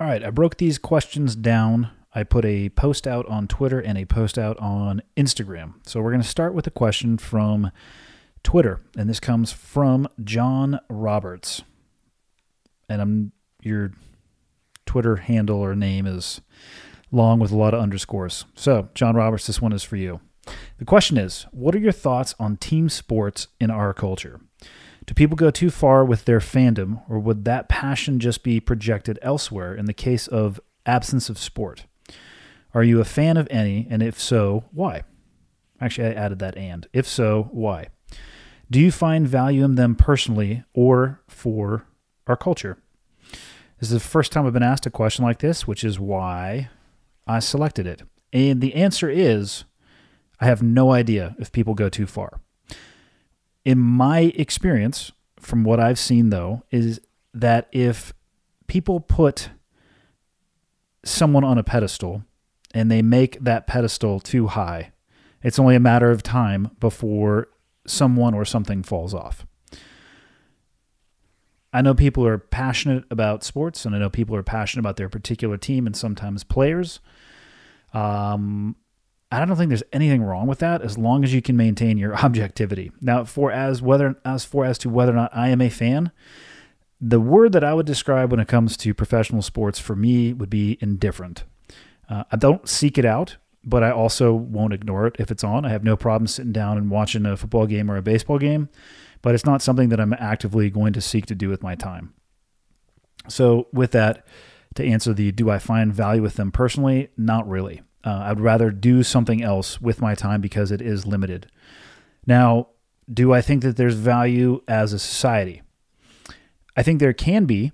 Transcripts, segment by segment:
All right, I broke these questions down. I put a post out on Twitter and a post out on Instagram. So we're going to start with a question from Twitter, and this comes from John Roberts. And your Twitter handle or name is long with a lot of underscores. So, John Roberts, this one is for you. The question is, what are your thoughts on team sports in our culture? Do people go too far with their fandom, or would that passion just be projected elsewhere in the case of absence of sport? Are you a fan of any, and if so, why? Actually, I added that and. If so, why? Do you find value in them personally or for our culture? This is the first time I've been asked a question like this, which is why I selected it. And the answer is, I have no idea if people go too far. In my experience, from what I've seen though, is that if people put someone on a pedestal and they make that pedestal too high, it's only a matter of time before someone or something falls off. I know people are passionate about sports, and I know people are passionate about their particular team and sometimes players. I don't think there's anything wrong with that as long as you can maintain your objectivity. Now, as far as to whether or not I am a fan, the word that I would describe when it comes to professional sports for me would be indifferent. I don't seek it out, but I also won't ignore it if it's on. I have no problem sitting down and watching a football game or a baseball game, but it's not something that I'm actively going to seek to do with my time. So with that, to answer the do I find value with them personally, not really. I'd rather do something else with my time because it is limited. Now, do I think that there's value as a society? I think there can be,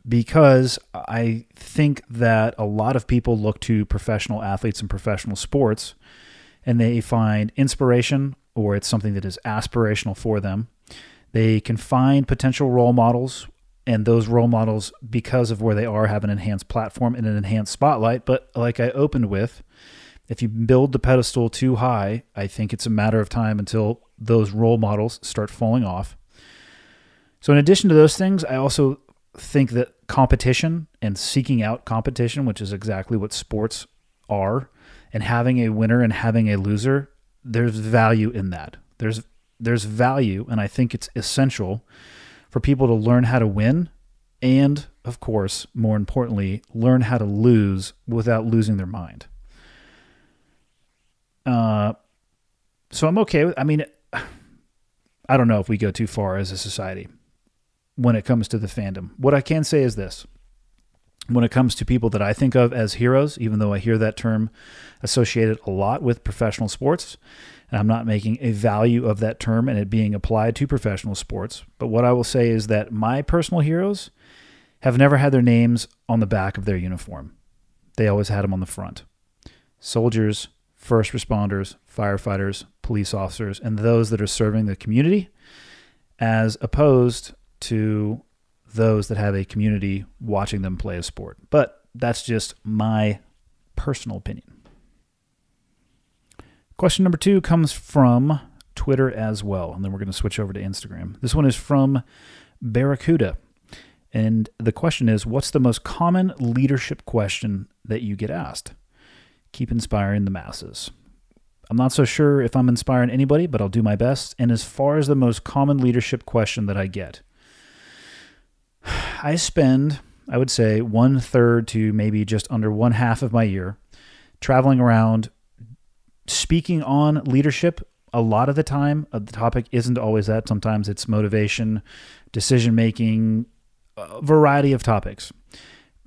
because I think that a lot of people look to professional athletes and professional sports and they find inspiration, or it's something that is aspirational for them. They can find potential role models, and those role models, because of where they are, have an enhanced platform and an enhanced spotlight. But like I opened with, if you build the pedestal too high, I think it's a matter of time until those role models start falling off. So in addition to those things, I also think that competition and seeking out competition, which is exactly what sports are, and having a winner and having a loser, there's value in that. There's value, and I think it's essential for people to learn how to win and, of course, more importantly, learn how to lose without losing their mind. So I'm okay with, I don't know if we go too far as a society when it comes to the fandom. What I can say is this. When it comes to people that I think of as heroes, even though I hear that term associated a lot with professional sports, and I'm not making a value of that term and it being applied to professional sports, but what I will say is that my personal heroes have never had their names on the back of their uniform. They always had them on the front. Soldiers, first responders, firefighters, police officers, and those that are serving the community, as opposed to those that have a community watching them play a sport. But that's just my personal opinion. Question number 2 comes from Twitter as well, and then we're going to switch over to Instagram. This one is from Barracuda, and the question is, what's the most common leadership question that you get asked? Keep inspiring the masses. I'm not so sure if I'm inspiring anybody, but I'll do my best. And as far as the most common leadership question that I get, I spend, I would say, 1/3 to maybe just under 1/2 of my year traveling around speaking on leadership. A lot of the time, the topic isn't always that. Sometimes it's motivation, decision-making, a variety of topics.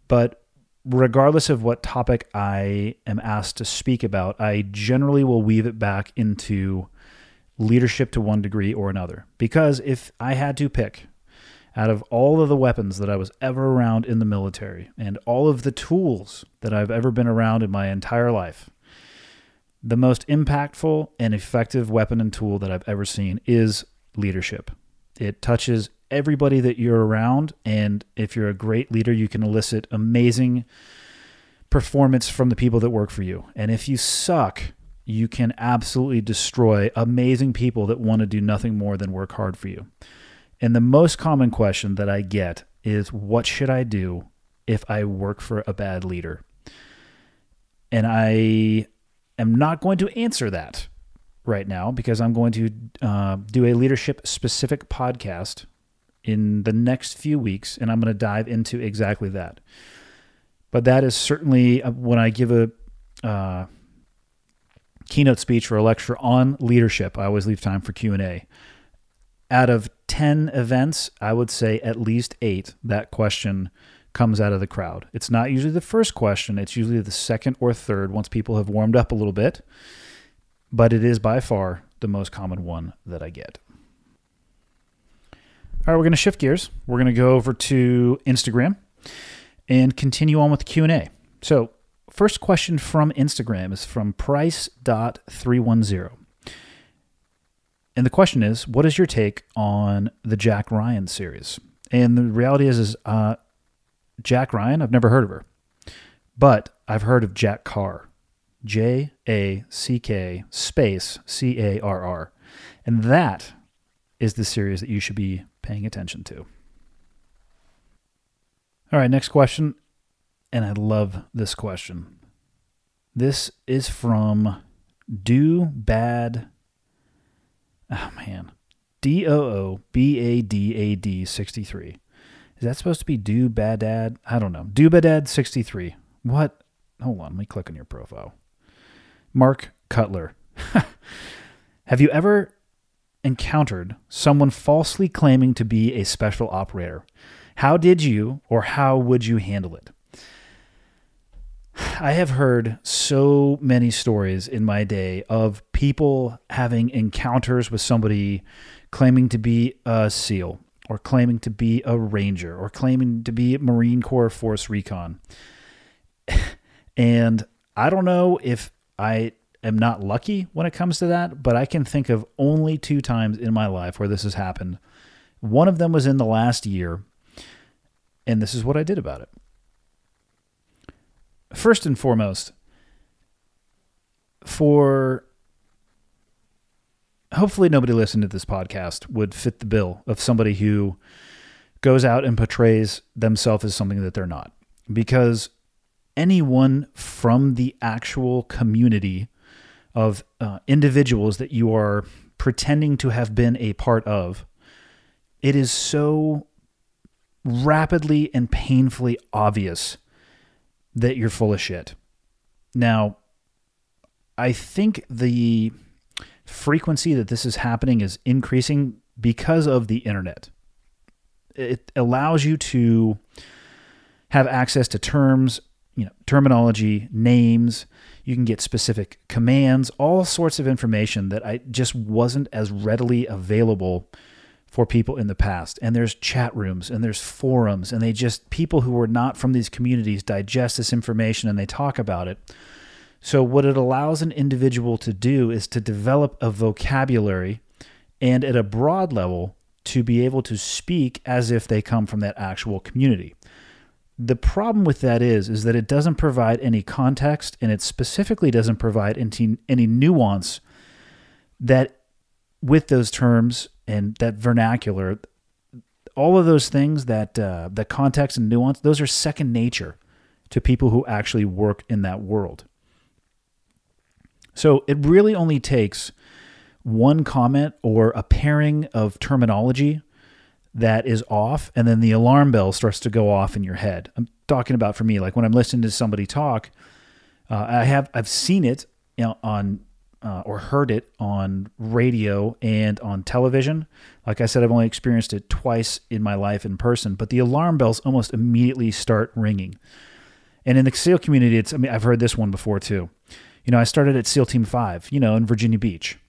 But regardless of what topic I am asked to speak about, I generally will weave it back into leadership to one degree or another. Because if I had to pick out of all of the weapons that I was ever around in the military and all of the tools that I've ever been around in my entire life, the most impactful and effective weapon and tool that I've ever seen is leadership. It touches everybody that you're around, and if you're a great leader, you can elicit amazing performance from the people that work for you. And if you suck, you can absolutely destroy amazing people that want to do nothing more than work hard for you. And the most common question that I get is, what should I do if I work for a bad leader? And I am not going to answer that right now because I'm going to do a leadership-specific podcast in the next few weeks, and I'm going to dive into exactly that. But that is certainly when I give a keynote speech or a lecture on leadership, I always leave time for Q&A. Out of 10 events, I would say at least 8, that question comes out of the crowd. It's not usually the first question. It's usually the second or third once people have warmed up a little bit. But it is by far the most common one that I get. All right, we're going to shift gears. We're going to go over to Instagram and continue on with the Q&A. So first question from Instagram is from price.310. And the question is, what is your take on the Jack Ryan series? And the reality is Jack Ryan, I've never heard of her. But I've heard of Jack Carr. Jack space Carr. And that is the series that you should be paying attention to. All right, next question. And I love this question. This is from DooBadad 63. Is that supposed to be DooBadad? I don't know. DooBadad 63. What? Hold on, let me click on your profile. Mark Cutler. Have you ever encountered someone falsely claiming to be a special operator? How did you or how would you handle it? I have heard so many stories in my day of people having encounters with somebody claiming to be a SEAL or claiming to be a Ranger or claiming to be Marine Corps Force Recon. And I don't know if I am not lucky when it comes to that, but I can think of only 2 times in my life where this has happened. One of them was in the last year, and this is what I did about it. First and foremost, hopefully nobody listening to this podcast would fit the bill of somebody who goes out and portrays themselves as something that they're not. Because anyone from the actual community of individuals that you are pretending to have been a part of, it is so rapidly and painfully obvious that you're full of shit. Now, I think the frequency that this is happening is increasing because of the internet. It allows you to have access to terms, terminology, names. You can get specific commands, all sorts of information that I just wasn't as readily available for people in the past. And there's chat rooms and there's forums, and people who are not from these communities digest this information and they talk about it. So what it allows an individual to do is to develop a vocabulary and at a broad level to be able to speak as if they come from that actual community. The problem with that is that it doesn't provide any context, and it specifically doesn't provide any nuance that with those terms and that vernacular, all of those things that the context and nuance, those are second nature to people who actually work in that world. So it really only takes one comment or a pairing of terminology that is off, and then the alarm bell starts to go off in your head. I'm talking about, for me, like when I'm listening to somebody talk, I've seen it on or heard it on radio and on television. Like I said, I've only experienced it twice in my life in person, but the alarm bells almost immediately start ringing. And in the SEAL community, I've heard this one before too. I started at SEAL Team 5, in Virginia Beach,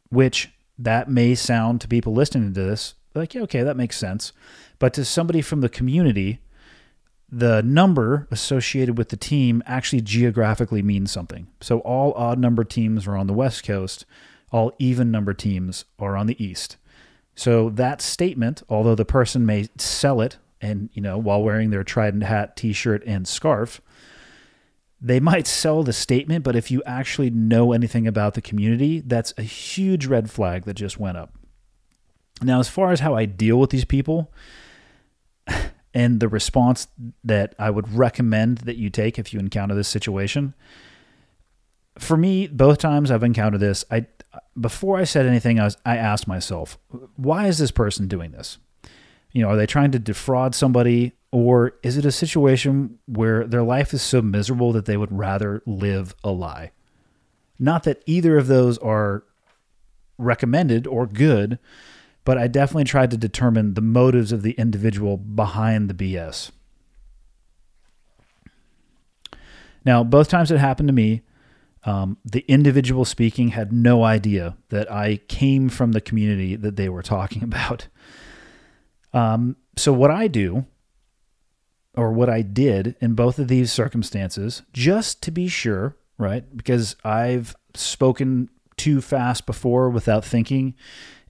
which that may sound to people listening to this like, yeah, okay, that makes sense. But to somebody from the community, the number associated with the team actually geographically means something. So all odd number teams are on the West Coast. All even number teams are on the East. So that statement, although the person may sell it and, while wearing their Trident hat, t-shirt, and scarf, they might sell the statement, but if you actually know anything about the community, that's a huge red flag that just went up. Now, as far as how I deal with these people, and the response that I would recommend that you take if you encounter this situation. For me, both times I've encountered this, before I said anything, I asked myself, why is this person doing this? Are they trying to defraud somebody, or is it a situation where their life is so miserable that they would rather live a lie? Not that either of those are recommended or good, but I definitely tried to determine the motives of the individual behind the BS. Now, both times it happened to me, the individual speaking had no idea that I came from the community that they were talking about. So what I do, or what I did in both of these circumstances, just to be sure, right? Because I've spoken too fast before without thinking,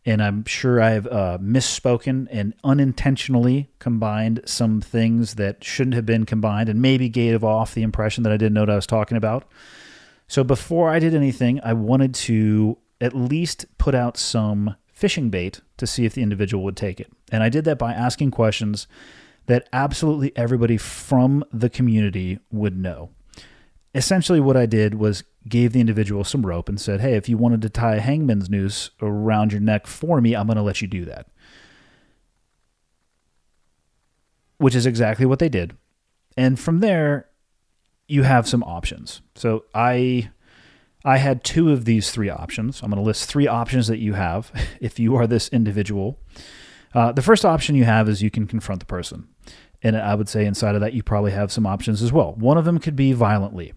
and I'm sure I've misspoken and unintentionally combined some things that shouldn't have been combined and maybe gave off the impression that I didn't know what I was talking about. So before I did anything, I wanted to at least put out some fishing bait to see if the individual would take it. And I did that by asking questions that absolutely everybody from the community would know. Essentially what I did was gave the individual some rope and said, hey, if you wanted to tie a hangman's noose around your neck for me, I'm going to let you do that. Which is exactly what they did. And from there, you have some options. So I had two of these three options. I'm going to list three options that you have if you are this individual. The first option you have is you can confront the person. And I would say inside of that, you probably have some options as well. One of them could be violently.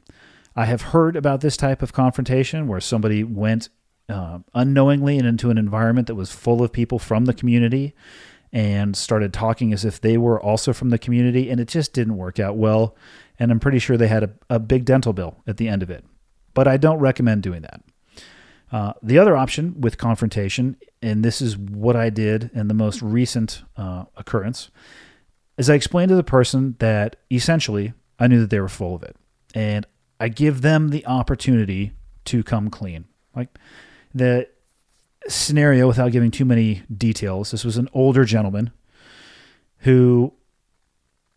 I have heard about this type of confrontation where somebody went unknowingly and into an environment that was full of people from the community and started talking as if they were also from the community, and it just didn't work out well. And I'm pretty sure they had a big dental bill at the end of it. But I don't recommend doing that. The other option with confrontation, and this is what I did in the most recent occurrence, is I explained to the person that essentially I knew that they were full of it. And I give them the opportunity to come clean. Like the scenario, without giving too many details, this was an older gentleman who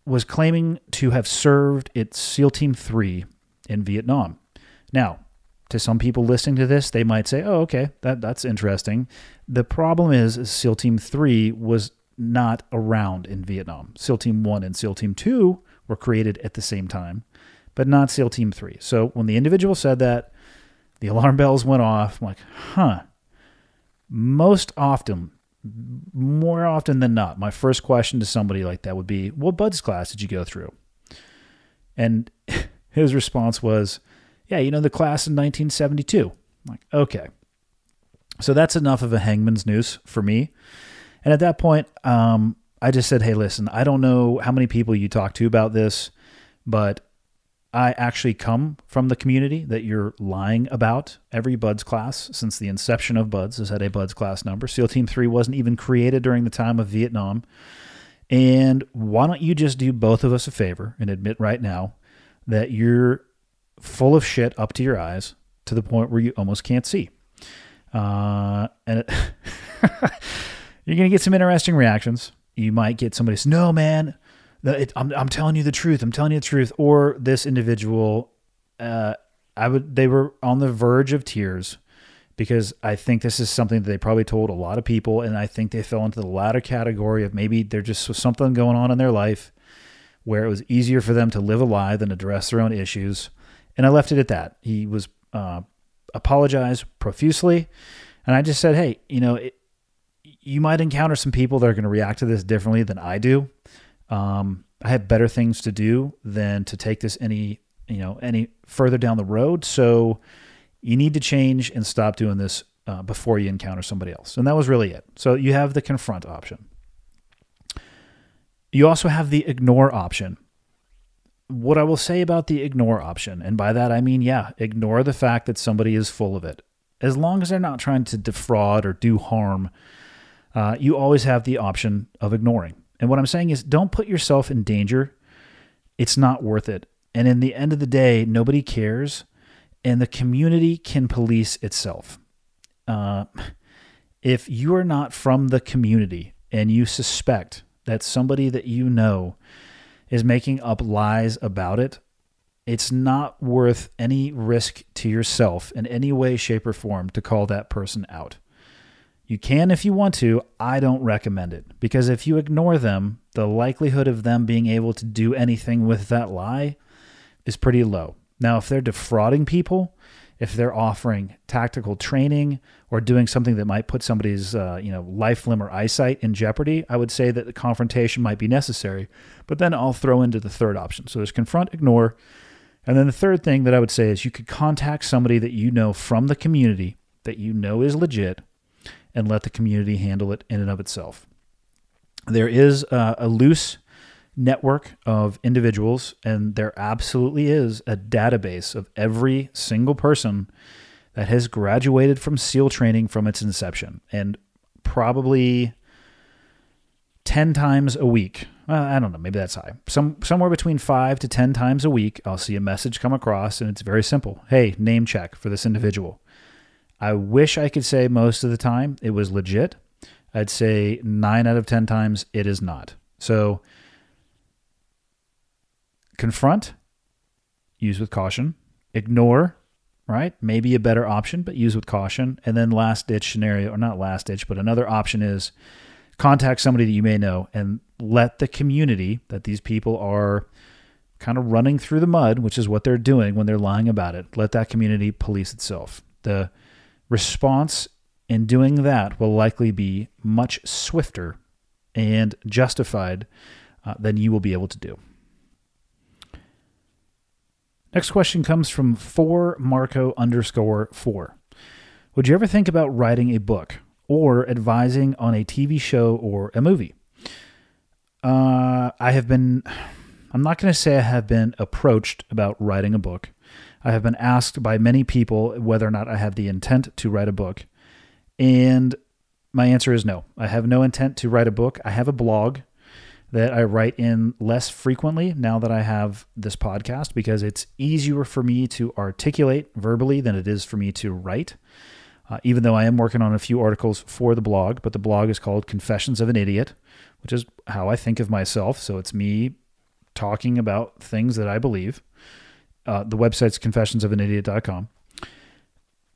was claiming to have served at SEAL Team 3 in Vietnam. Now, to some people listening to this, they might say, oh, okay, that's interesting. The problem is SEAL Team 3 was not around in Vietnam. SEAL Team 1 and SEAL Team 2 were created at the same time, but not SEAL Team 3. So when the individual said that, the alarm bells went off. I'm like, more often than not, my first question to somebody like that would be, what BUD/S class did you go through? And his response was, yeah, the class in 1972. I'm like, okay. So that's enough of a hangman's noose for me. And at that point, I just said, hey, listen, I don't know how many people you talk to about this, but I actually come from the community that you're lying about. Every BUD/S class since the inception of BUD/S has had a BUD/S class number. SEAL Team 3 wasn't even created during the time of Vietnam. And why don't you just do both of us a favor and admit right now that you're full of shit up to your eyes to the point where you almost can't see. You're going to get some interesting reactions. You might get somebody say, no, man, I'm telling you the truth. I'm telling you the truth. Or this individual, they were on the verge of tears because I think this is something that they probably told a lot of people. And I think they fell into the latter category of maybe there just was something going on in their life where it was easier for them to live a lie than address their own issues. And I left it at that. He was apologized profusely. And I just said, hey, you might encounter some people that are going to react to this differently than I do. I have better things to do than to take this any further down the road. So you need to change and stop doing this before you encounter somebody else. And that was really it. So you have the confront option. You also have the ignore option. What I will say about the ignore option, and by that I mean, ignore the fact that somebody is full of it. As long as they're not trying to defraud or do harm, you always have the option of ignoring. And what I'm saying is don't put yourself in danger. It's not worth it. And in the end of the day, nobody cares, and the community can police itself. If you are not from the community and you suspect that somebody that you know is making up lies about it, it's not worth any risk to yourself in any way, shape, or form to call that person out. You can if you want to. I don't recommend it, because if you ignore them, the likelihood of them being able to do anything with that lie is pretty low. Now, if they're defrauding people, if they're offering tactical training or doing something that might put somebody's life, limb, or eyesight in jeopardy, I would say that the confrontation might be necessary. But then I'll throw into the third option. So there's confront, ignore. And then the third thing that I would say is you could contact somebody that you know from the community that you know is legit and let the community handle it in and of itself. There is a loose network of individuals, and there absolutely is a database of every single person that has graduated from SEAL training from its inception. And probably 10 times a week, I don't know, maybe that's high, somewhere between 5 to 10 times a week, I'll see a message come across, and it's very simple. Hey, name check for this individual. I wish I could say most of the time it was legit. I'd say 9 out of 10 times it is not. So confront, use with caution. Ignore, right? Maybe a better option, but use with caution. And then last ditch scenario, or not last ditch, but another option is contact somebody that you may know and let the community that these people are kind of running through the mud, which is what they're doing when they're lying about it. Let that community police itself. The response in doing that will likely be much swifter and justified than you will be able to do. Next question comes from 4Marco_4. Would you ever think about writing a book or advising on a TV show or a movie? I'm not going to say I have been approached about writing a book. I have been asked by many people whether or not I have the intent to write a book. And my answer is no. I have no intent to write a book. I have a blog that I write in less frequently now that I have this podcast, because it's easier for me to articulate verbally than it is for me to write. Even though I am working on a few articles for the blog, but the blog is called Confessions of an Idiot, which is how I think of myself. So it's me talking about things that I believe. The website's confessionsofanIdiot.com.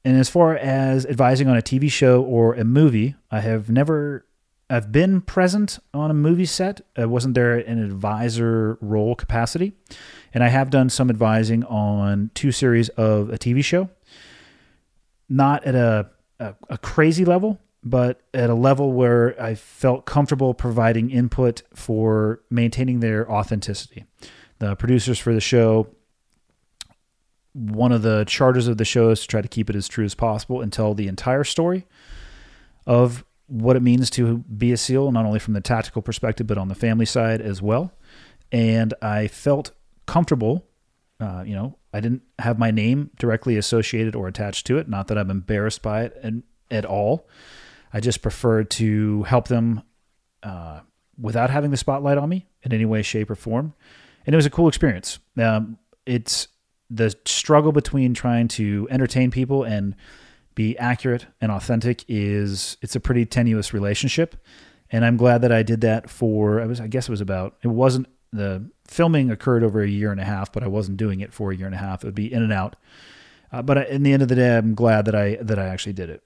And as far as advising on a TV show or a movie, I've been present on a movie set. I wasn't there in an advisor role capacity. And I have done some advising on 2 series of a TV show. Not at a crazy level, but at a level where I felt comfortable providing input for maintaining their authenticity. The producers for the show, one of the charters of the show is to try to keep it as true as possible and tell the entire story of what it means to be a SEAL, not only from the tactical perspective, but on the family side as well. And I felt comfortable. I didn't have my name directly associated or attached to it. Not that I'm embarrassed by it at all. I just prefer to help them without having the spotlight on me in any way, shape, or form. And it was a cool experience. It's the struggle between trying to entertain people and be accurate and authentic it's a pretty tenuous relationship. And I'm glad that I did that the filming occurred over a year and a half, but I wasn't doing it for a year and a half. It would be in and out. But in the end of the day, I'm glad that I actually did it.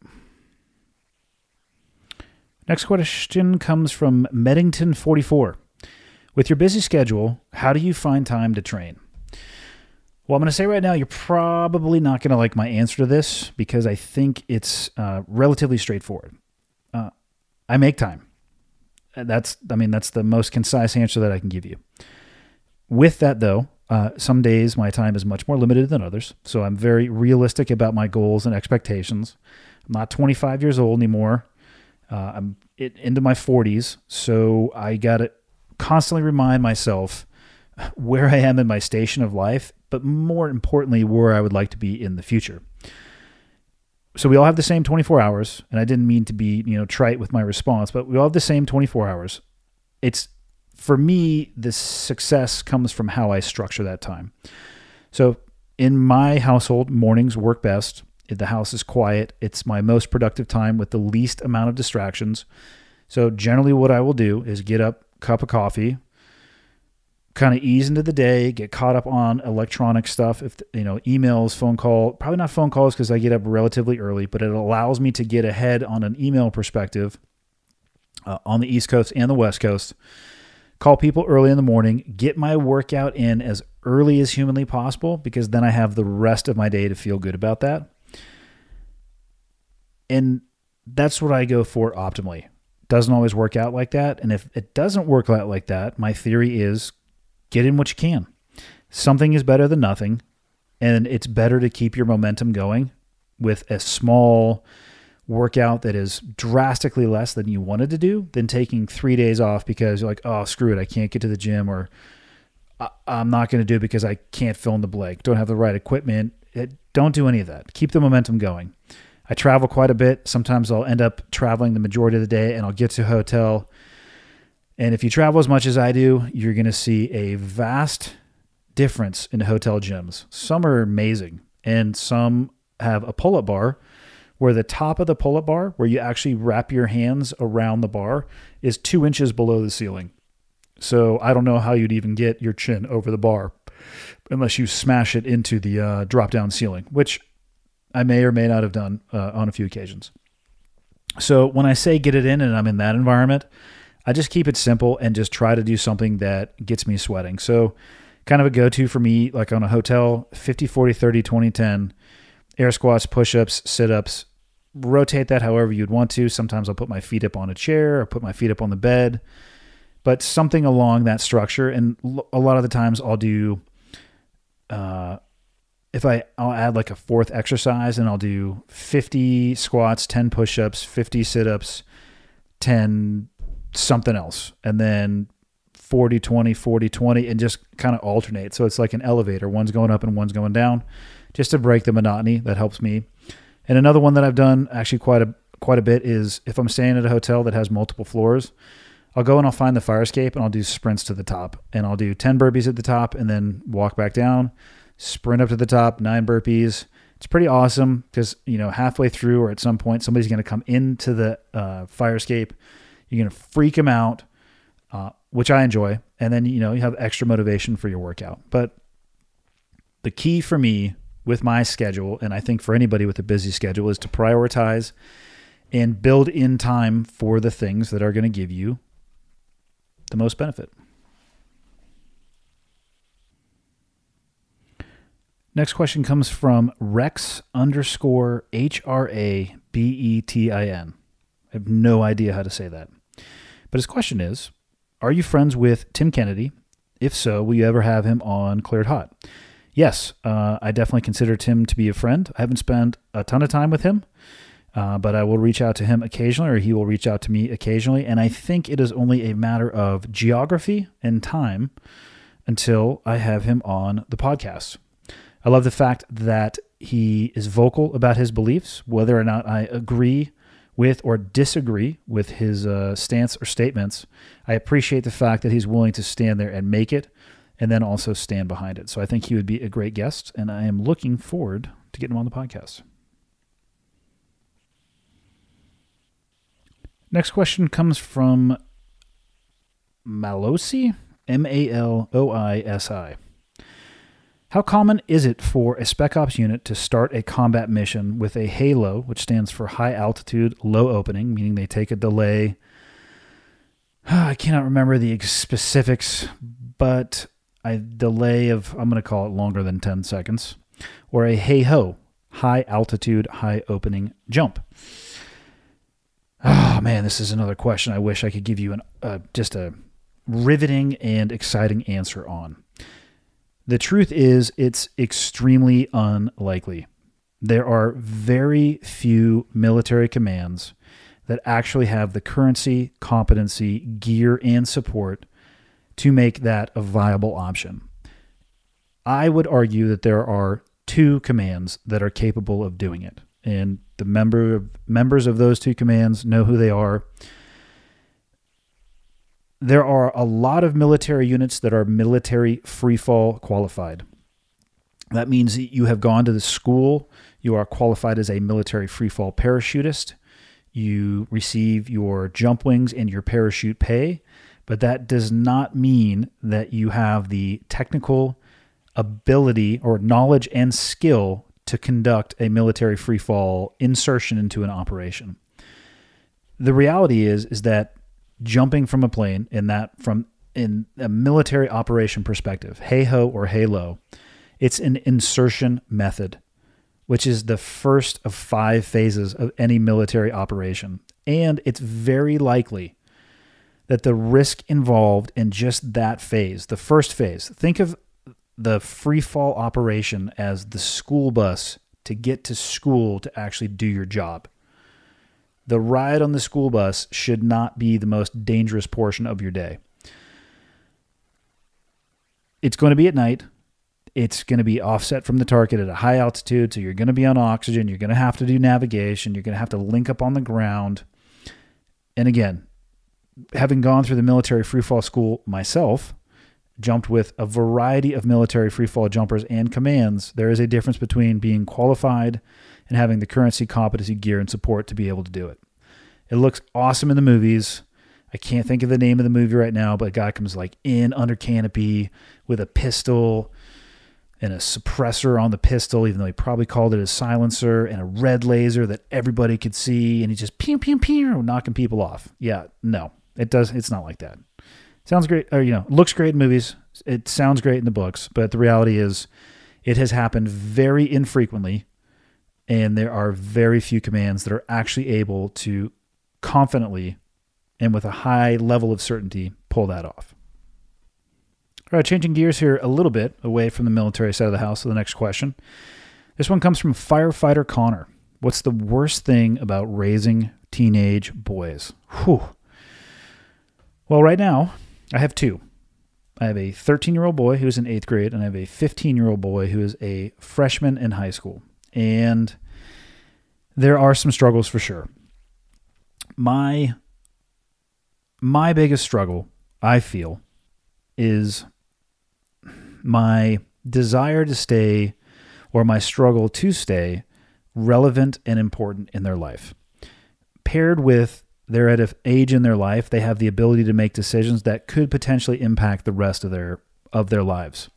Next question comes from Meddington44. With your busy schedule, how do you find time to train? Well, I'm going to say right now, you're probably not going to like my answer to this, because I think it's relatively straightforward. I make time. That's the most concise answer that I can give you. With that, though, some days my time is much more limited than others, so I'm very realistic about my goals and expectations. I'm not 25 years old anymore. I'm into my 40s, so I got to constantly remind myself where I am in my station of life, but more importantly, where I would like to be in the future. So we all have the same 24 hours, and I didn't mean to be, trite with my response, but we all have the same 24 hours. For me, the success comes from how I structure that time. So in my household, mornings work best. The house is quiet. It's my most productive time with the least amount of distractions. So generally what I will do is get up, cup of coffee, kind of ease into the day, get caught up on electronic stuff. If, emails, phone call, probably not phone calls because I get up relatively early, but it allows me to get ahead on an email perspective on the East Coast and the West Coast. Call people early in the morning, get my workout in as early as humanly possible, because then I have the rest of my day to feel good about that. And that's what I go for optimally. Doesn't always work out like that. And if it doesn't work out like that, my theory is get in what you can. Something is better than nothing. And it's better to keep your momentum going with a small workout that is drastically less than you wanted to do than taking 3 days off because you're like, oh, screw it, I can't get to the gym, or I'm not going to do it because I can't fill in the blank, don't have the right equipment. Don't do any of that. Keep the momentum going. I travel quite a bit. Sometimes I'll end up traveling the majority of the day, and I'll get to a hotel. And if you travel as much as I do, you're going to see a vast difference in hotel gyms. Some are amazing, and some have a pull-up bar where the top of the pull-up bar, where you actually wrap your hands around the bar, is 2 inches below the ceiling. So I don't know how you'd even get your chin over the bar unless you smash it into the drop-down ceiling, which I may or may not have done on a few occasions. So when I say get it in and I'm in that environment, I just keep it simple and just try to do something that gets me sweating. So kind of a go-to for me, like on a hotel, 50, 40, 30, 20, 10, air squats, push-ups, sit-ups, rotate that however you'd want to. Sometimes I'll put my feet up on a chair or put my feet up on the bed, but something along that structure. And a lot of the times I'll do, I'll add like a fourth exercise, and I'll do 50 squats, 10 push-ups, 50 sit-ups, 10 something else, and then 40, 20, 40, 20, and just kind of alternate. So it's like an elevator. One's going up and one's going down, just to break the monotony. That helps me. And another one that I've done actually quite a bit is if I'm staying at a hotel that has multiple floors, I'll go and I'll find the fire escape and I'll do sprints to the top, and I'll do 10 burpees at the top and then walk back down, sprint up to the top, 9 burpees. It's pretty awesome because, halfway through or at some point, somebody's going to come into the fire escape. You're going to freak them out, which I enjoy. And then, you have extra motivation for your workout. But the key for me with my schedule, and I think for anybody with a busy schedule, is to prioritize and build in time for the things that are going to give you the most benefit. Next question comes from Rex_HRABETIN. I have no idea how to say that. But his question is, are you friends with Tim Kennedy? If so, will you ever have him on Cleared Hot? Yes, I definitely consider Tim to be a friend. I haven't spent a ton of time with him, but I will reach out to him occasionally, or he will reach out to me occasionally. And I think it is only a matter of geography and time until I have him on the podcast. I love the fact that he is vocal about his beliefs, whether or not I agree with or disagree with his stance or statements. I appreciate the fact that he's willing to stand there and make it, and then also stand behind it. So I think he would be a great guest, and I am looking forward to getting him on the podcast. Next question comes from Maloisi, Maloisi. How common is it for a SpecOps unit to start a combat mission with a HALO, which stands for High Altitude Low Opening, meaning they take a delay? I cannot remember the specifics, but a delay of, I'm going to call it longer than 10 seconds, or a HAHO, High Altitude High Opening Jump. Oh man, this is another question I wish I could give you just a riveting and exciting answer on. The truth is, it's extremely unlikely. There are very few military commands that actually have the currency, competency, gear, and support to make that a viable option. I would argue that there are 2 commands that are capable of doing it, and the members of those 2 commands know who they are. There are a lot of military units that are military freefall qualified. That means that you have gone to the school, you are qualified as a military freefall parachutist, you receive your jump wings and your parachute pay, but that does not mean that you have the technical ability or knowledge and skill to conduct a military freefall insertion into an operation. The reality is that jumping from a plane in a military operation perspective, hey-ho or hey-low, it's an insertion method, which is the first of 5 phases of any military operation. And it's very likely that the risk involved in just that phase, the first phase, think of the free fall operation as the school bus to get to school to actually do your job. The ride on the school bus should not be the most dangerous portion of your day. It's going to be at night. It's going to be offset from the target at a high altitude, so you're going to be on oxygen. You're going to have to do navigation. You're going to have to link up on the ground. And again, having gone through the military freefall school myself, jumped with a variety of military freefall jumpers and commands, there is a difference between being qualified and having the currency, competency, gear, and support to be able to do it. It looks awesome in the movies. I can't think of the name of the movie right now, but a guy comes like in under canopy with a pistol and a suppressor on the pistol, even though he probably called it a silencer, and a red laser that everybody could see, and he just pew, pew, pew, knocking people off. Yeah, no, it's not like that. Sounds great, or, looks great in movies. It sounds great in the books, but the reality is it has happened very infrequently, and there are very few commands that are actually able to confidently and with a high level of certainty pull that off. All right, changing gears here a little bit away from the military side of the house to the next question. This one comes from Firefighter Connor. What's the worst thing about raising teenage boys? Whew. Well, right now, I have 2. I have a 13-year-old boy who's in 8th grade, and I have a 15-year-old boy who is a freshman in high school. And there are some struggles for sure. My biggest struggle, I feel, is my desire to stay, or my struggle to stay, relevant and important in their life. Paired with they're at an age in their life, they have the ability to make decisions that could potentially impact the rest of their lives.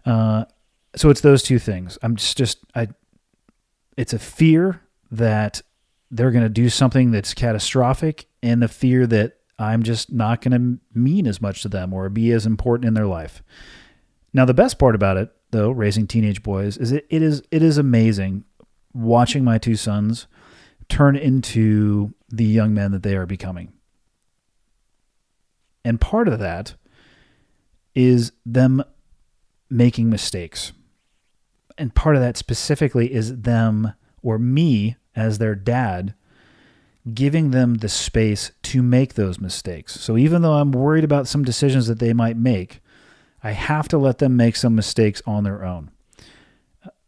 So it's those two things. It's a fear that they're going to do something that's catastrophic, and the fear that I'm just not going to mean as much to them or be as important in their life. Now, the best part about it, though, raising teenage boys, is it is amazing watching my 2 sons turn into the young men that they are becoming. And part of that is them making mistakes. And part of that specifically is them, or me as their dad, giving them the space to make those mistakes. So even though I'm worried about some decisions that they might make, I have to let them make some mistakes on their own.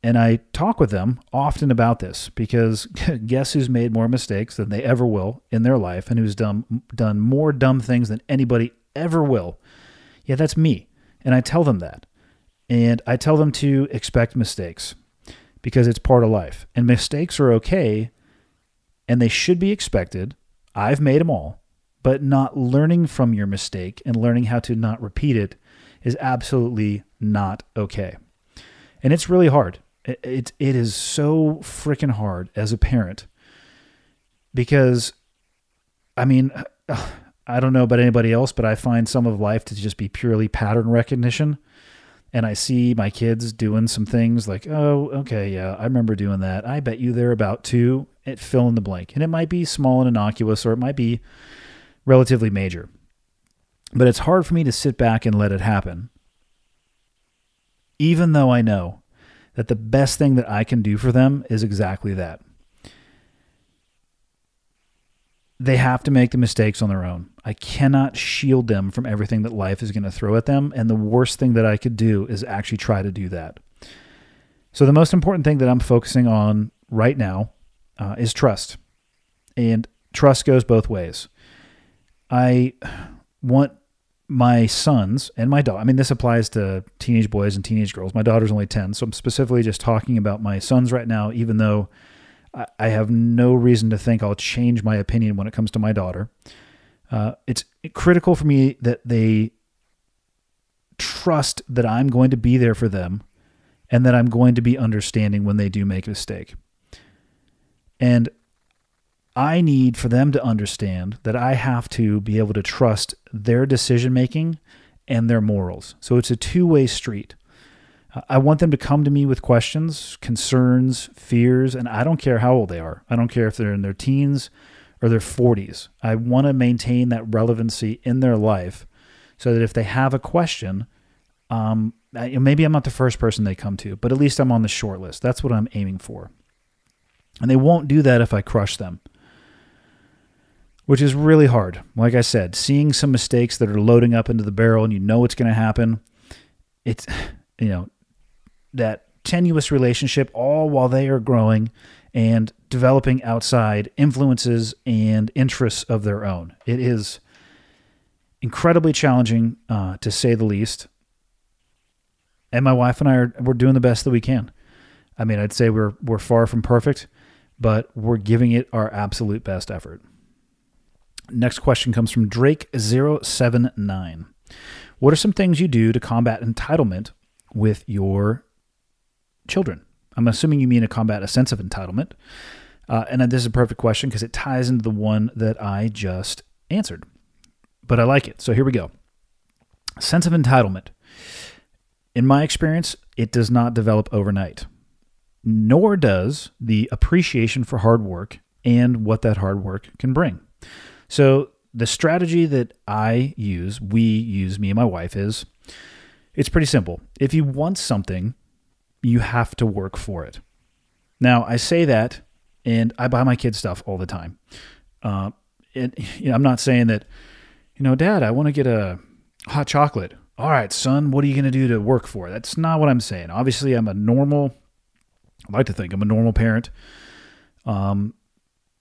And I talk with them often about this, because guess who's made more mistakes than they ever will in their life, and who's done more dumb things than anybody ever will? Yeah, that's me. And I tell them that. And I tell them to expect mistakes, because it's part of life. And mistakes are okay, and they should be expected. I've made them all. But not learning from your mistake and learning how to not repeat it is absolutely not okay. And it's really hard. It is so freaking hard as a parent, because, I mean, I don't know about anybody else, but I find some of life to just be purely pattern recognition. And I see my kids doing some things like, oh, okay, yeah, I remember doing that. I bet you they're about to fill in the blank. And it might be small and innocuous, or it might be relatively major. But it's hard for me to sit back and let it happen, even though I know that the best thing that I can do for them is exactly that. They have to make the mistakes on their own. I cannot shield them from everything that life is going to throw at them, and the worst thing that I could do is actually try to do that. So the most important thing that I'm focusing on right now is trust. And trust goes both ways. I want my sons and my daughter, I mean, this applies to teenage boys and teenage girls. My daughter's only 10, so I'm specifically just talking about my sons right now, even though I have no reason to think I'll change my opinion when it comes to my daughter. It's critical for me that they trust that I'm going to be there for them and that I'm going to be understanding when they do make a mistake. And I need for them to understand that I have to be able to trust their decision-making and their morals. So it's a two-way street. I want them to come to me with questions, concerns, fears, and I don't care how old they are. I don't care if they're in their teens or their 40s. I want to maintain that relevancy in their life so that if they have a question, maybe I'm not the first person they come to, but at least I'm on the short list. That's what I'm aiming for. And they won't do that if I crush them, which is really hard. Like I said, seeing some mistakes that are loading up into the barrel and you know it's going to happen, it's, that tenuous relationship all while they are growing and developing outside influences and interests of their own. It is incredibly challenging, to say the least. And my wife and I we're doing the best that we can. I mean, I'd say we're far from perfect, but we're giving it our absolute best effort. Next question comes from Drake079. What are some things you do to combat entitlement with your children? I'm assuming you mean to combat a sense of entitlement. And this is a perfect question because it ties into the one that I just answered. But I like it. So here we go. Sense of entitlement. In my experience, it does not develop overnight, nor does the appreciation for hard work and what that hard work can bring. So the strategy that we use, me and my wife, is it's pretty simple. If you want something, you have to work for it. Now, I say that, and I buy my kids stuff all the time. I'm not saying that, Dad, I want to get a hot chocolate. All right, son, what are you going to do to work for it? That's not what I'm saying. Obviously, I like to think I'm a normal parent. And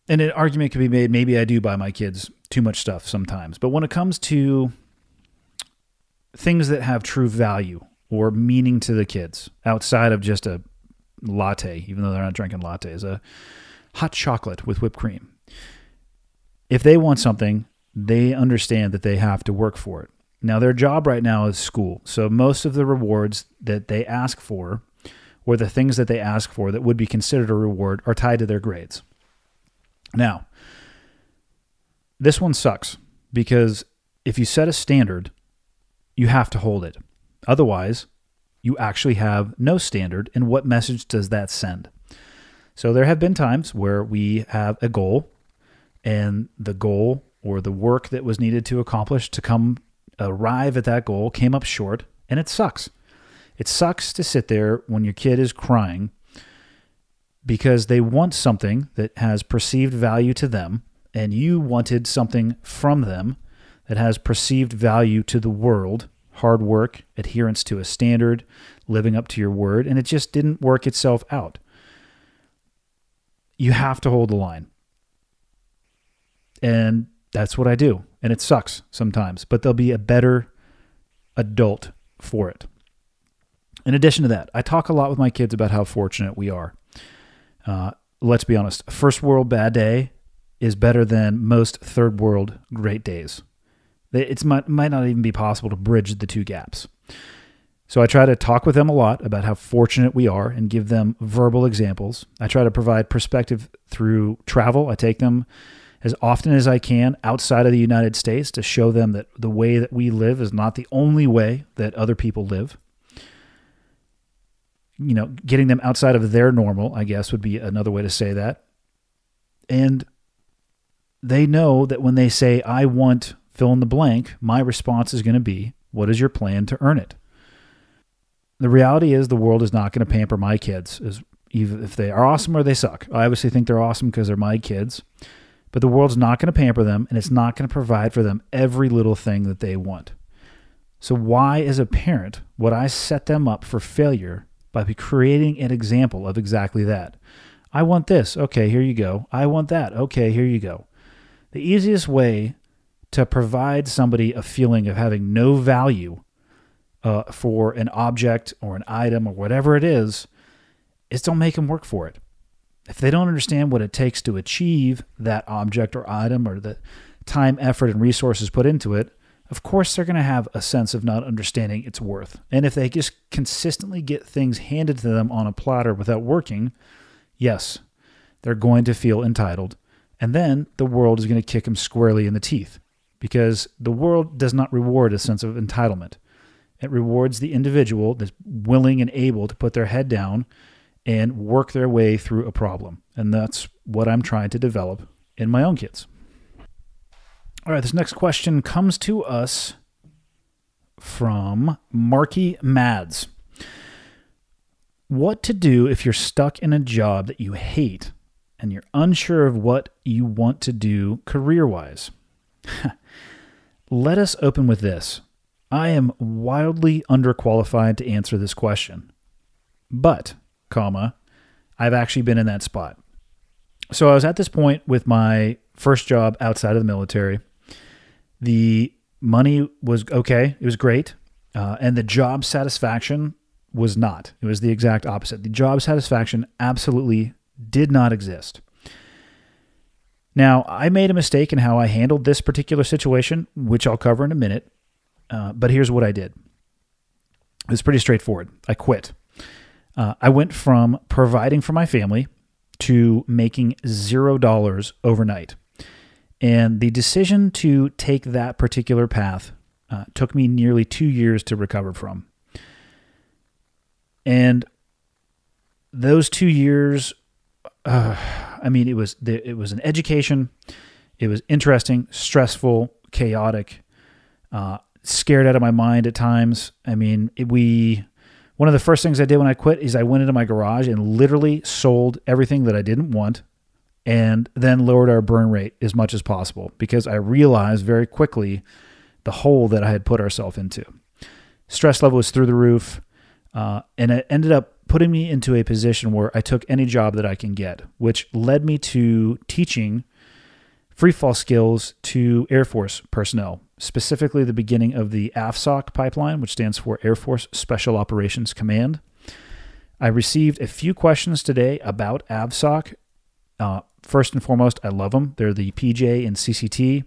an argument could be made, maybe I do buy my kids too much stuff sometimes. But when it comes to things that have true value or meaning to the kids outside of just a latte, even though they're not drinking lattes, a hot chocolate with whipped cream. If they want something, they understand that they have to work for it. Now, their job right now is school. So most of the rewards that they ask for, or the things that they ask for that would be considered a reward, are tied to their grades. Now, this one sucks because if you set a standard, you have to hold it. Otherwise, you actually have no standard, and what message does that send? So there have been times where we have a goal, and the goal or the work that was needed to accomplish to arrive at that goal came up short, and it sucks. It sucks to sit there when your kid is crying because they want something that has perceived value to them, and you wanted something from them that has perceived value to the world, hard work, adherence to a standard, living up to your word, and it just didn't work itself out. You have to hold the line. And that's what I do. And it sucks sometimes, but they'll be a better adult for it. In addition to that, I talk a lot with my kids about how fortunate we are. Let's be honest, a first world bad day is better than most third world great days. It might not even be possible to bridge the two gaps. So I try to talk with them a lot about how fortunate we are and give them verbal examples. I try to provide perspective through travel. I take them as often as I can outside of the United States to show them that the way that we live is not the only way that other people live. Getting them outside of their normal, I guess, would be another way to say that. And they know that when they say, I want fill in the blank, my response is going to be, what is your plan to earn it? The reality is the world is not going to pamper my kids, even if they are awesome or they suck. I obviously think they're awesome because they're my kids, but the world's not going to pamper them, and it's not going to provide for them every little thing that they want. So why, as a parent, would I set them up for failure by creating an example of exactly that? I want this. Okay, here you go. I want that. Okay, here you go. The easiest way to provide somebody a feeling of having no value for an object or an item or whatever it is don't make them work for it. If they don't understand what it takes to achieve that object or item or the time, effort, and resources put into it, of course they're going to have a sense of not understanding its worth. And if they just consistently get things handed to them on a platter without working, yes, they're going to feel entitled. And then the world is going to kick them squarely in the teeth, because the world does not reward a sense of entitlement. It rewards the individual that's willing and able to put their head down and work their way through a problem. And that's what I'm trying to develop in my own kids. All right, this next question comes to us from Marky Mads. What to do if you're stuck in a job that you hate and you're unsure of what you want to do career-wise? Let us open with this. I am wildly underqualified to answer this question, but, I've actually been in that spot. So I was at this point with my first job outside of the military. The money was okay. It was great. And the job satisfaction was not. It was the exact opposite. The job satisfaction absolutely did not exist. Now, I made a mistake in how I handled this particular situation, which I'll cover in a minute. But here's what I did. It was pretty straightforward. I quit. I went from providing for my family to making $0 overnight. And the decision to take that particular path took me nearly 2 years to recover from. And those 2 years, it was an education. It was interesting, stressful, chaotic, scared out of my mind at times. One of the first things I did when I quit is I went into my garage and literally sold everything that I didn't want, and then lowered our burn rate as much as possible, because I realized very quickly the hole that I had put ourselves into. Stress level was through the roof, and it ended up putting me into a position where I took any job that I can get, which led me to teaching free fall skills to Air Force personnel, specifically the beginning of the AFSOC pipeline, which stands for Air Force Special Operations Command. I received a few questions today about AFSOC. First and foremost, I love them. They're the PJ and CCT.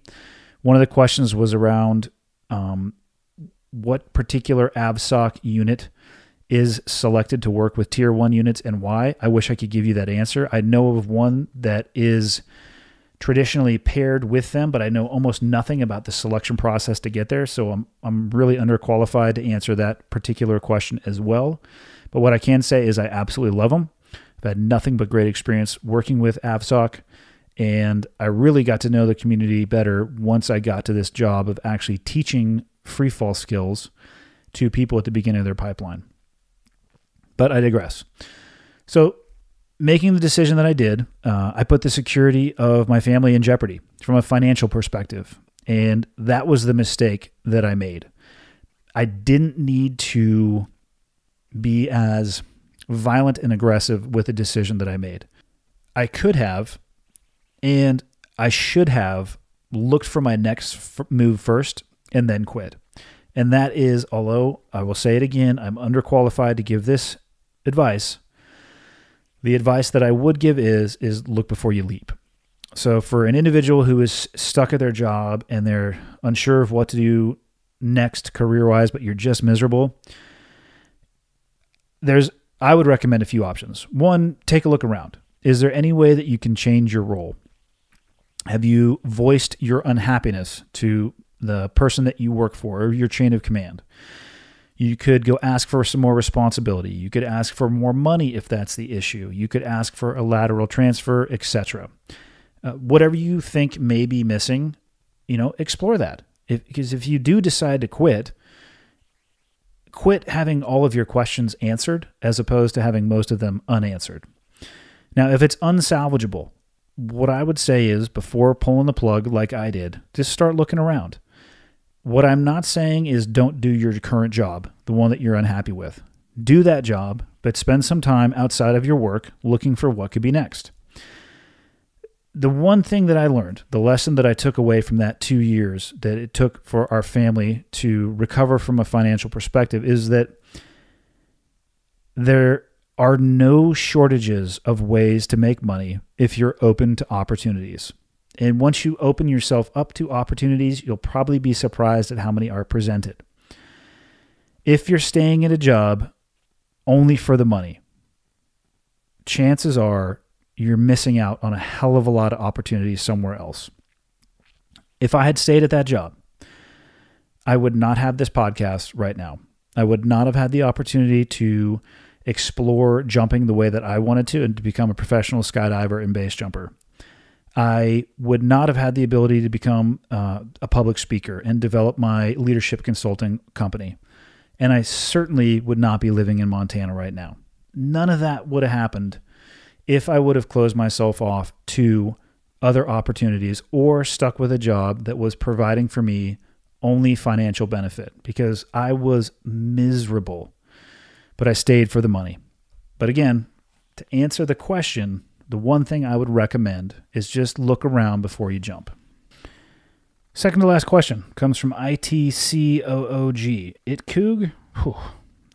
One of the questions was around what particular AFSOC unit is selected to work with Tier 1 units and why. I wish I could give you that answer. I know of one that is traditionally paired with them, but I know almost nothing about the selection process to get there, so I'm really underqualified to answer that particular question as well. But what I can say is I absolutely love them. I've had nothing but great experience working with AFSOC, and I really got to know the community better once I got to this job of actually teaching free fall skills to people at the beginning of their pipeline. But I digress. So making the decision that I did, I put the security of my family in jeopardy from a financial perspective. And that was the mistake that I made. I didn't need to be as violent and aggressive with the decision that I made. I could have, and I should have, looked for my next move first and then quit. And that is, although I will say it again, I'm underqualified to give this advice. The advice that I would give is look before you leap. So for an individual who is stuck at their job and they're unsure of what to do next career-wise, but you're just miserable, I would recommend a few options. One, take a look around. Is there any way that you can change your role? Have you voiced your unhappiness to the person that you work for or your chain of command? You could go ask for some more responsibility. You could ask for more money if that's the issue. You could ask for a lateral transfer, etc. Whatever you think may be missing, explore that. Because if you do decide to quit having all of your questions answered as opposed to having most of them unanswered. Now, if it's unsalvageable, what I would say is, before pulling the plug like I did, just start looking around. What I'm not saying is don't do your current job, the one that you're unhappy with. Do that job, but spend some time outside of your work looking for what could be next. The one thing that I learned, the lesson that I took away from that 2 years that it took for our family to recover from a financial perspective, is that there are no shortages of ways to make money if you're open to opportunities. And once you open yourself up to opportunities, you'll probably be surprised at how many are presented. If you're staying at a job only for the money, chances are you're missing out on a hell of a lot of opportunities somewhere else. If I had stayed at that job, I would not have this podcast right now. I would not have had the opportunity to explore jumping the way that I wanted to and to become a professional skydiver and base jumper. I would not have had the ability to become a public speaker and develop my leadership consulting company. And I certainly would not be living in Montana right now. None of that would have happened if I would have closed myself off to other opportunities or stuck with a job that was providing for me only financial benefit, because I was miserable, but I stayed for the money. But again, to answer the question, the one thing I would recommend is just look around before you jump. Second to last question comes from ITCOOG. Itcoog?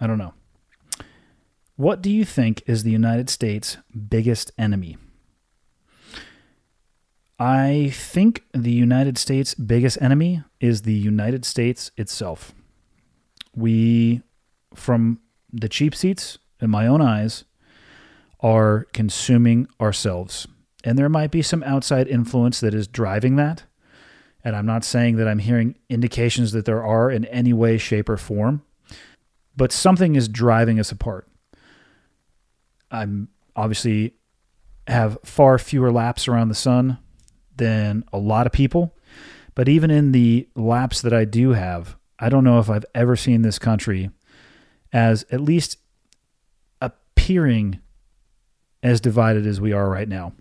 I don't know. What do you think is the United States' biggest enemy? I think the United States' biggest enemy is the United States itself. We, from the cheap seats, in my own eyes, are consuming ourselves. And there might be some outside influence that is driving that. And I'm not saying that I'm hearing indications that there are in any way, shape, or form. But something is driving us apart. I'm obviously have far fewer laps around the sun than a lot of people. But even in the laps that I do have, I don't know if I've ever seen this country as at least appearing as divided as we are right now.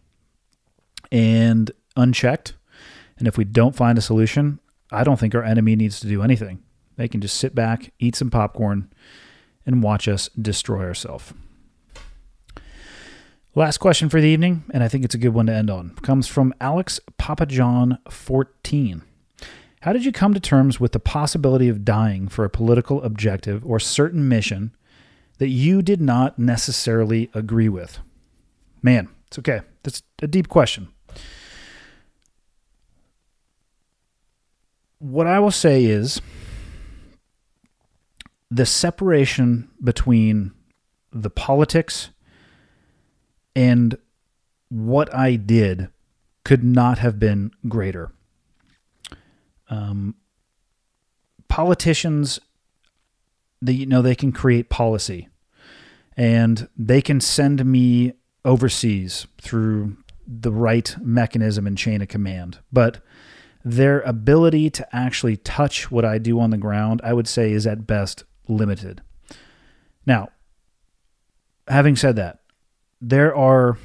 And unchecked, and if we don't find a solution, I don't think our enemy needs to do anything. They can just sit back, eat some popcorn, and watch us destroy ourselves. Last question for the evening, and I think it's a good one to end on, comes from Alex Papajohn 14. How did you come to terms with the possibility of dying for a political objective or certain mission that you did not necessarily agree with? Man, it's okay. That's a deep question. What I will say is the separation between the politics and what I did could not have been greater. Politicians, they can create policy, and they can send me overseas through the right mechanism and chain of command. But their ability to actually touch what I do on the ground, I would say, is at best limited. Now, having said that, there are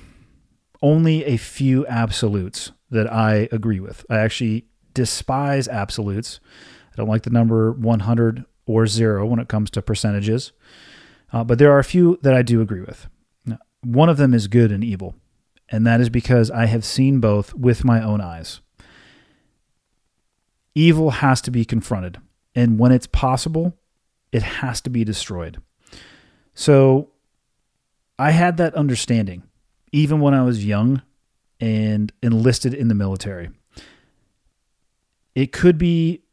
only a few absolutes that I agree with. I actually despise absolutes. I don't like the number 100 or 0 when it comes to percentages. But there are a few that I do agree with. Now, one of them is good and evil, and that is because I have seen both with my own eyes. Evil has to be confronted, and when it's possible, it has to be destroyed. So I had that understanding even when I was young and enlisted in the military. It could be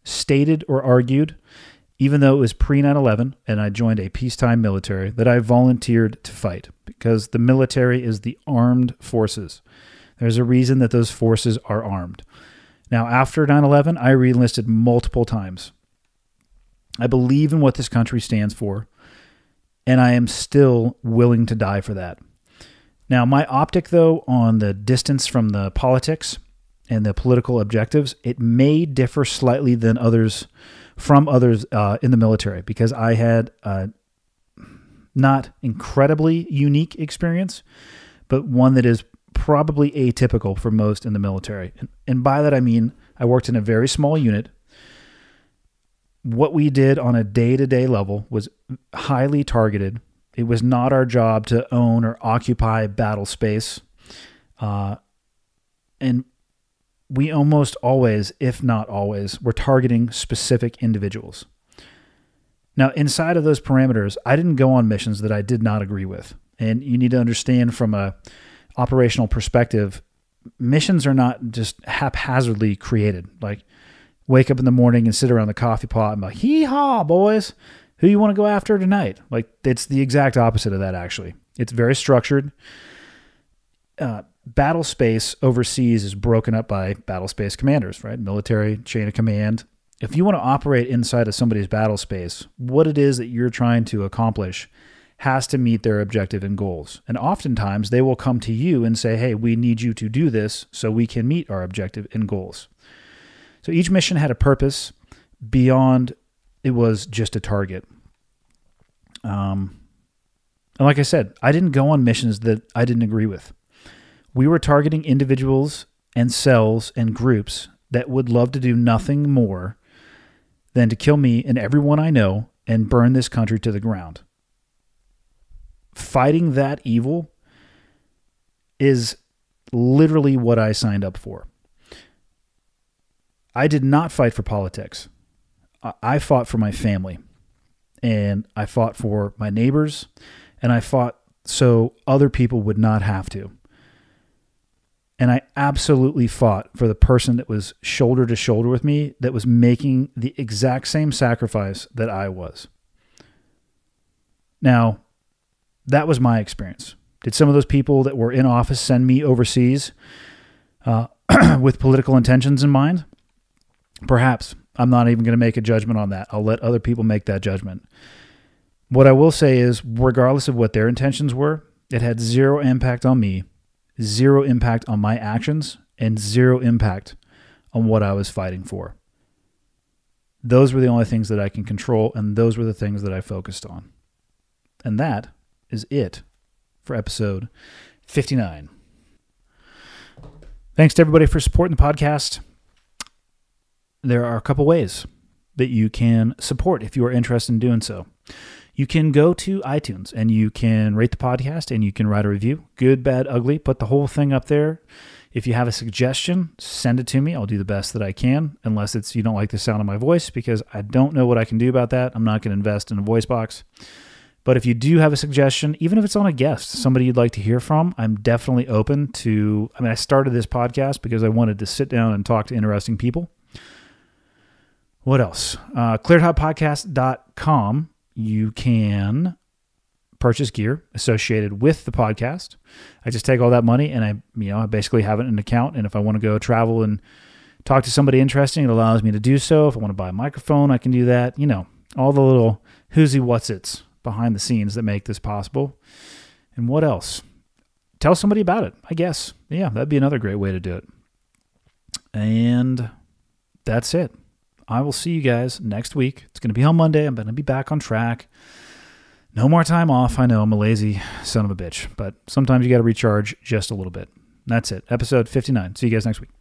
stated or argued, even though it was pre-9/11 and I joined a peacetime military, that I volunteered to fight, because the military is the armed forces. There's a reason that those forces are armed. Now, after 9/11, I re-enlisted multiple times. I believe in what this country stands for, and I am still willing to die for that. Now, my optic, though, on the distance from the politics and the political objectives, it may differ slightly than others from others in the military, because I had a not incredibly unique experience, but one that is probably atypical for most in the military. And by that I mean I worked in a very small unit. What we did on a day-to-day level was highly targeted. It was not our job to own or occupy battle space. And we almost always, if not always, were targeting specific individuals. Now, inside of those parameters, I didn't go on missions that I did not agree with. And you need to understand from a operational perspective, missions are not just haphazardly created. Like, wake up in the morning and sit around the coffee pot and be like, hee-haw, boys, who you want to go after tonight? Like, it's the exact opposite of that, actually. It's very structured. Battle space overseas is broken up by battle space commanders, right? Military chain of command. If you want to operate inside of somebody's battle space, what it is that you're trying to accomplish has to meet their objective and goals. And oftentimes they will come to you and say, hey, we need you to do this so we can meet our objective and goals. So each mission had a purpose beyond it was just a target. And like I said, I didn't go on missions that I didn't agree with. We were targeting individuals and cells and groups that would love to do nothing more than to kill me and everyone I know and burn this country to the ground. Fighting that evil is literally what I signed up for. I did not fight for politics. I fought for my family, and I fought for my neighbors, and I fought so other people would not have to. And I absolutely fought for the person that was shoulder to shoulder with me, that was making the exact same sacrifice that I was. Now, that was my experience. Did some of those people that were in office send me overseas with political intentions in mind? Perhaps. I'm not even going to make a judgment on that. I'll let other people make that judgment. What I will say is, regardless of what their intentions were, it had zero impact on me, zero impact on my actions, and zero impact on what I was fighting for. Those were the only things that I can control, and those were the things that I focused on. And that is it for episode 59. Thanks to everybody for supporting the podcast. There are a couple ways that you can support if you are interested in doing so. You can go to iTunes and you can rate the podcast and you can write a review. Good, bad, ugly. Put the whole thing up there. If you have a suggestion, send it to me. I'll do the best that I can, unless it's you don't like the sound of my voice, because I don't know what I can do about that. I'm not going to invest in a voice box. But if you do have a suggestion, even if it's on a guest, somebody you'd like to hear from, I'm definitely open to. I started this podcast because I wanted to sit down and talk to interesting people. What else? clearedhotpodcast.com. You can purchase gear associated with the podcast. I just take all that money and I basically have it in an account. And if I want to go travel and talk to somebody interesting, it allows me to do so. If I want to buy a microphone, I can do that. All the little who's-y what's-its behind the scenes that make this possible. And what else? Tell somebody about it, I guess. Yeah, that'd be another great way to do it. And that's it. I will see you guys next week. It's going to be on Monday. I'm going to be back on track. No more time off. I know I'm a lazy son of a bitch, but sometimes you got to recharge just a little bit. That's it. Episode 59. See you guys next week.